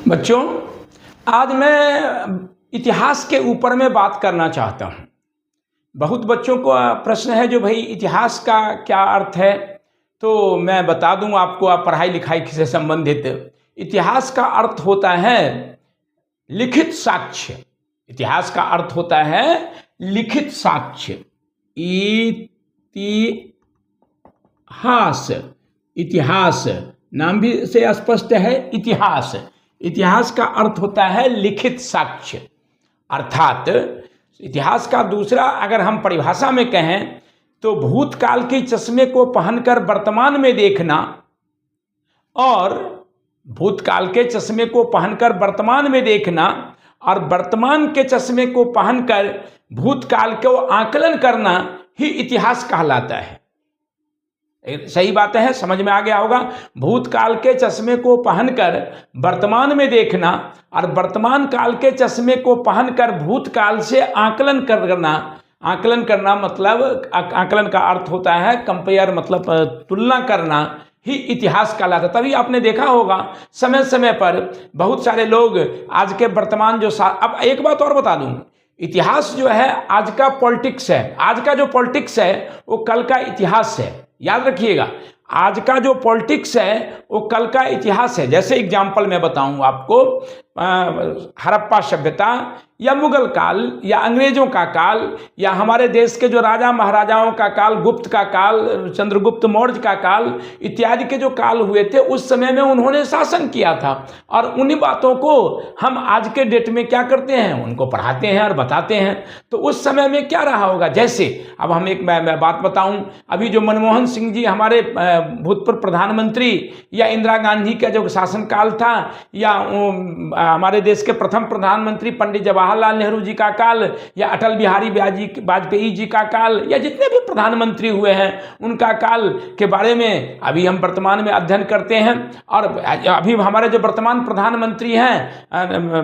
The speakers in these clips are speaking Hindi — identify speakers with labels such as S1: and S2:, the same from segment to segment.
S1: बच्चों, आज मैं इतिहास के ऊपर में बात करना चाहता हूँ। बहुत बच्चों को प्रश्न है जो भाई इतिहास का क्या अर्थ है, तो मैं बता दूं आपको। आप पढ़ाई लिखाई से संबंधित इतिहास का अर्थ होता है लिखित साक्ष्य। इतिहास का अर्थ होता है लिखित साक्ष्य। इतिहास, इतिहास नाम भी से स्पष्ट है। इतिहास, इतिहास का अर्थ होता है लिखित साक्ष्य। अर्थात इतिहास का दूसरा अगर हम परिभाषा में कहें तो भूतकाल के चश्मे को पहनकर वर्तमान में देखना, और भूतकाल के चश्मे को पहनकर वर्तमान में देखना और वर्तमान के चश्मे को पहनकर भूतकाल को आकलन करना ही इतिहास कहलाता है। सही बात है, समझ में आ गया होगा। भूतकाल के चश्मे को पहनकर वर्तमान में देखना और वर्तमान काल के चश्मे को पहनकर भूतकाल से आकलन करना। आकलन करना मतलब, आकलन का अर्थ होता है कंपेयर, मतलब तुलना करना ही इतिहास कहलाता है। तभी आपने देखा होगा समय समय पर बहुत सारे लोग आज के वर्तमान जो अब एक बात और बता दूं, इतिहास जो है आज का पॉलिटिक्स है। आज का जो पॉलिटिक्स है वो कल का इतिहास है, याद रखिएगा। आज का जो पॉलिटिक्स है वो कल का इतिहास है। जैसे एग्जाम्पल मैं बताऊं आपको, हड़प्पा सभ्यता या मुगल काल या अंग्रेजों का काल या हमारे देश के जो राजा महाराजाओं का काल, गुप्त का काल, चंद्रगुप्त मौर्य का काल इत्यादि के जो काल हुए थे, उस समय में उन्होंने शासन किया था। और उन्हीं बातों को हम आज के डेट में क्या करते हैं, उनको पढ़ाते हैं और बताते हैं। तो उस समय में क्या रहा होगा, जैसे अब हम एक मैं बात बताऊं, अभी जो मनमोहन सिंह जी हमारे भूतपूर्व प्रधानमंत्री, या इंदिरा गांधी का जो शासनकाल था, या हमारे देश के प्रथम प्रधानमंत्री पंडित जवाहरलाल नेहरू जी का काल, या अटल बिहारी वाजपेयी जी का काल, या जितने भी प्रधानमंत्री हुए हैं उनका काल के बारे में अभी हम वर्तमान में अध्ययन करते हैं। और अभी हमारे जो वर्तमान प्रधानमंत्री हैं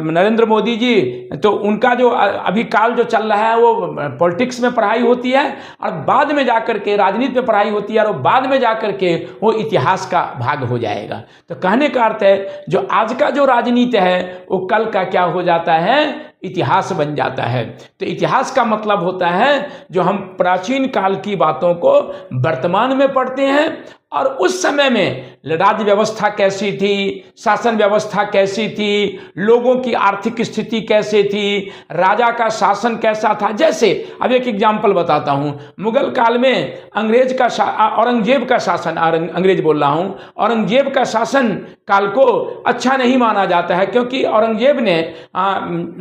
S1: नरेंद्र मोदी जी, तो उनका जो अभी काल जो चल रहा है वो पॉलिटिक्स में पढ़ाई होती है और बाद में जाकर के राजनीति में पढ़ाई होती है, और बाद में जाकर के वो इतिहास का भाग हो जाएगा। तो कहने का अर्थ है जो आज का जो राजनीति है वो कल का क्या हो जाता है, इतिहास बन जाता है। तो इतिहास का मतलब होता है जो हम प्राचीन काल की बातों को वर्तमान में पढ़ते हैं, और उस समय में राज्य व्यवस्था कैसी थी, शासन व्यवस्था कैसी थी, लोगों की आर्थिक स्थिति कैसे थी, राजा का शासन कैसा था। जैसे अब एक एग्जाम्पल बताता हूँ, मुगल काल में अंग्रेज का औरंगजेब का शासन, अंग्रेज बोल रहा हूँ, औरंगजेब का शासन काल को अच्छा नहीं माना जाता है, क्योंकि औरंगजेब ने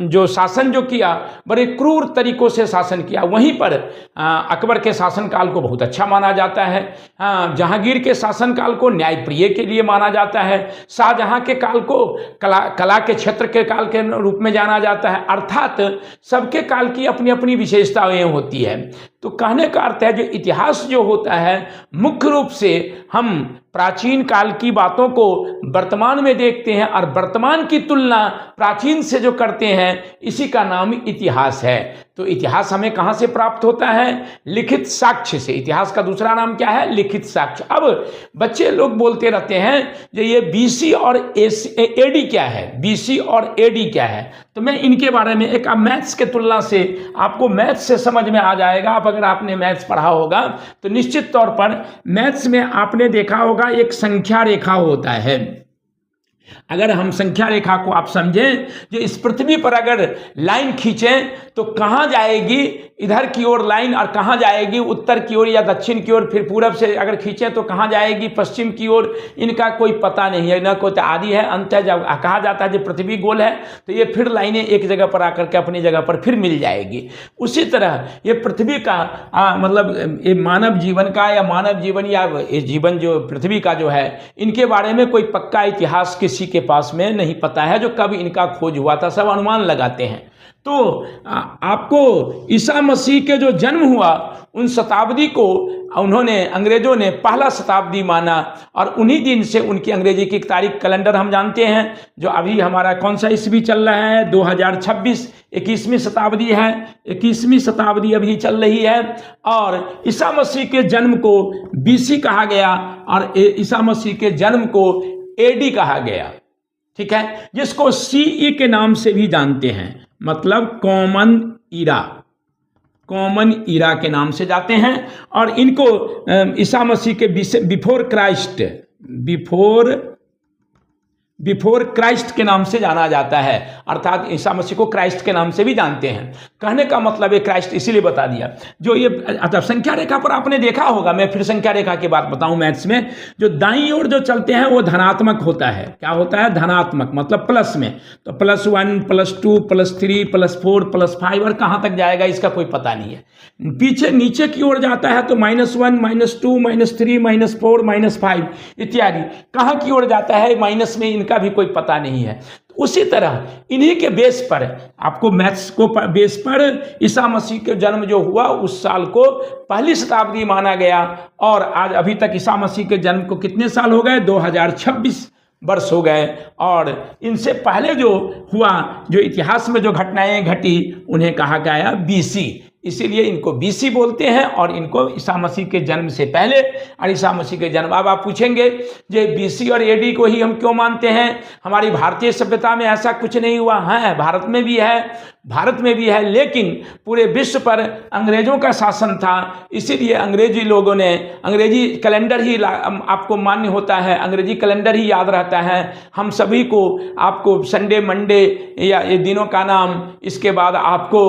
S1: जो शासन जो किया बड़े क्रूर तरीकों से शासन किया। वहीं पर अकबर के शासन काल को बहुत अच्छा माना जाता है, जहांगीर के शासनकाल को न्यायप्रिय के लिए माना जाता है, शाहजहां के काल को कला के क्षेत्र के काल के रूप में जाना जाता है। अर्थात सबके काल की अपनी अपनी विशेषताएं होती है। तो कहने का अर्थ है जो इतिहास जो होता है मुख्य रूप से हम प्राचीन काल की बातों को वर्तमान में देखते हैं और वर्तमान की तुलना प्राचीन से जो करते हैं, इसी का नाम इतिहास है। तो इतिहास हमें कहाँ से प्राप्त होता है, लिखित साक्ष्य से। इतिहास का दूसरा नाम क्या है, लिखित साक्ष्य। अब बच्चे लोग बोलते रहते हैं जो ये बीसी और एडी क्या है, बीसी और एडी क्या है। तो मैं इनके बारे में एक मैथ्स के तुलना से आपको मैथ्स से समझ में आ जाएगा। आप अगर आपने मैथ्स पढ़ा होगा तो निश्चित तौर पर मैथ्स में आपने देखा होगा एक संख्या रेखा होता है। अगर हम संख्या रेखा को आप समझें, जो इस पृथ्वी पर अगर लाइन खींचें तो कहाँ जाएगी, इधर की ओर लाइन, और कहाँ जाएगी उत्तर की ओर या दक्षिण की ओर, फिर पूरब से अगर खींचें तो कहाँ जाएगी पश्चिम की ओर। इनका कोई पता नहीं है, न कोई आदि है अंत है। जब कहा जाता है जो पृथ्वी गोल है तो ये फिर लाइनें एक जगह पर आकर के अपनी जगह पर फिर मिल जाएगी। उसी तरह ये पृथ्वी का मतलब ये मानव जीवन का, या मानव जीवन या ये जीवन जो पृथ्वी का जो है, इनके बारे में कोई पक्का इतिहास किसी के पास में नहीं पता है जो कब इनका खोज हुआ था, सब अनुमान लगाते हैं। तो आपको ईसा मसीह के जो जन्म हुआ उन शताब्दी को उन्होंने, अंग्रेजों ने पहला शताब्दी माना, और उन्हीं दिन से उनकी अंग्रेजी की तारीख कैलेंडर हम जानते हैं। जो अभी हमारा कौन सा ईस्वी चल रहा है, 2026, 21वीं शताब्दी है, 21वीं शताब्दी अभी चल रही है। और ईसा मसीह के जन्म को बीसी कहा गया और ईसा मसीह के जन्म को एडी कहा गया। ठीक है, जिसको सीई के नाम से भी जानते हैं, मतलब कॉमन ईरा, कॉमन ईरा के नाम से जाते हैं। और इनको ईसा मसीह के बिफोर क्राइस्ट, बिफोर क्राइस्ट के नाम से जाना जाता है, अर्थात ईसा मसीह को क्राइस्ट के नाम से भी जानते हैं। कहने का मतलब है क्राइस्ट इसीलिए बता दिया। जो ये अर्थात संख्या रेखा पर आपने देखा होगा, मैं फिर संख्या रेखा की बात बताऊं, मैथ्स में जो दाईं ओर जो चलते हैं वो धनात्मक होता है। क्या होता है? धनात्मक, मतलब प्लस में। तो +1 +2 +3 +4 +5 और कहाँ तक जाएगा इसका कोई पता नहीं है। पीछे नीचे की ओर जाता है तो -1 -2 -3 -4 -5 इत्यादि। कहाँ की ओर जाता है माइनस में, इनका भी कोई पता नहीं है। उसी तरह इन्हीं के बेस पर, आपको मैथ्स को बेस पर ईसा मसीह के जन्म जो हुआ उस साल को पहली शताब्दी माना गया। और आज अभी तक ईसा मसीह के जन्म को कितने साल हो गए? 2026 वर्ष हो गए। और इनसे पहले जो हुआ, जो इतिहास में जो घटनाएं घटी, उन्हें कहा गया BC, इसीलिए इनको BC बोलते हैं। और इनको ईसा मसीह के जन्म से पहले और ईसा मसीह के जन्म। अब आप पूछेंगे जे BC और AD को ही हम क्यों मानते हैं? हमारी भारतीय सभ्यता में ऐसा कुछ नहीं हुआ है, भारत में भी है, लेकिन पूरे विश्व पर अंग्रेजों का शासन था, इसीलिए अंग्रेजी लोगों ने अंग्रेजी कैलेंडर ही आपको मान्य होता है, अंग्रेजी कैलेंडर ही याद रहता है हम सभी को। आपको संडे मंडे या ये दिनों का नाम, इसके बाद आपको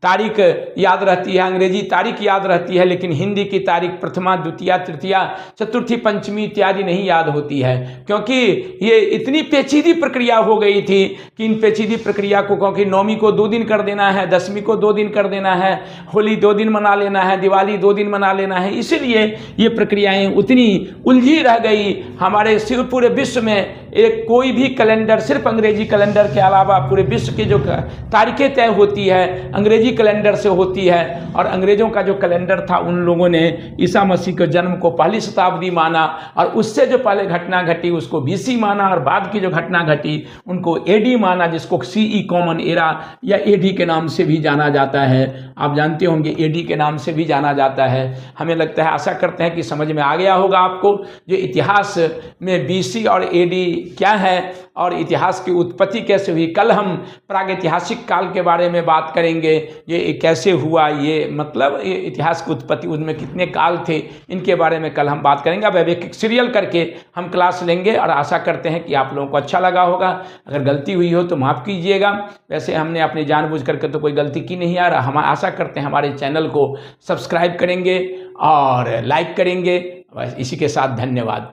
S1: तारीख याद रहती है, अंग्रेजी तारीख याद रहती है, लेकिन हिंदी की तारीख प्रथमा द्वितीया तृतीया चतुर्थी पंचमी इत्यादि नहीं याद होती है, क्योंकि ये इतनी पेचीदी प्रक्रिया हो गई थी कि इन पेचीदी प्रक्रिया को, क्योंकि नौवीं को 2 दिन कर देना है, 10वीं को 2 दिन कर देना है, होली 2 दिन मना लेना है, दिवाली 2 दिन मना लेना है, इसीलिए ये प्रक्रियाएं उतनी उलझी रह गई। हमारे सिर्फ पूरे विश्व में एक कोई भी कैलेंडर, सिर्फ अंग्रेजी कैलेंडर के अलावा पूरे विश्व की जो तारीखें तय होती है अंग्रेजी कैलेंडर से होती है। और अंग्रेजों का जो कैलेंडर था, उन लोगों ने ईसा मसीह के जन्म को पहली शताब्दी माना, और उससे जो पहले घटना घटी उसको BC माना, और बाद की जो घटना घटी उनको AD माना, जिसको CE कॉमन एरा या AD के नाम से भी जाना जाता है। आप जानते होंगे AD के नाम से भी जाना जाता है। हमें लगता है, आशा करते हैं कि समझ में आ गया होगा आपको जो इतिहास में BC और AD क्या है और इतिहास की उत्पत्ति कैसे हुई। कल हम प्रागैतिहासिक काल के बारे में बात करेंगे, ये कैसे हुआ, ये मतलब ये इतिहास की उत्पत्ति, उनमें कितने काल थे, इनके बारे में कल हम बात करेंगे। अब एक सीरियल करके हम क्लास लेंगे, और आशा करते हैं कि आप लोगों को अच्छा लगा होगा। अगर गलती हुई हो तो माफ़ कीजिएगा, वैसे हमने अपनी जानबूझ करके तो कोई गलती की नहीं। यार, हम आशा करते हैं हमारे चैनल को सब्सक्राइब करेंगे और लाइक करेंगे। बस इसी के साथ धन्यवाद।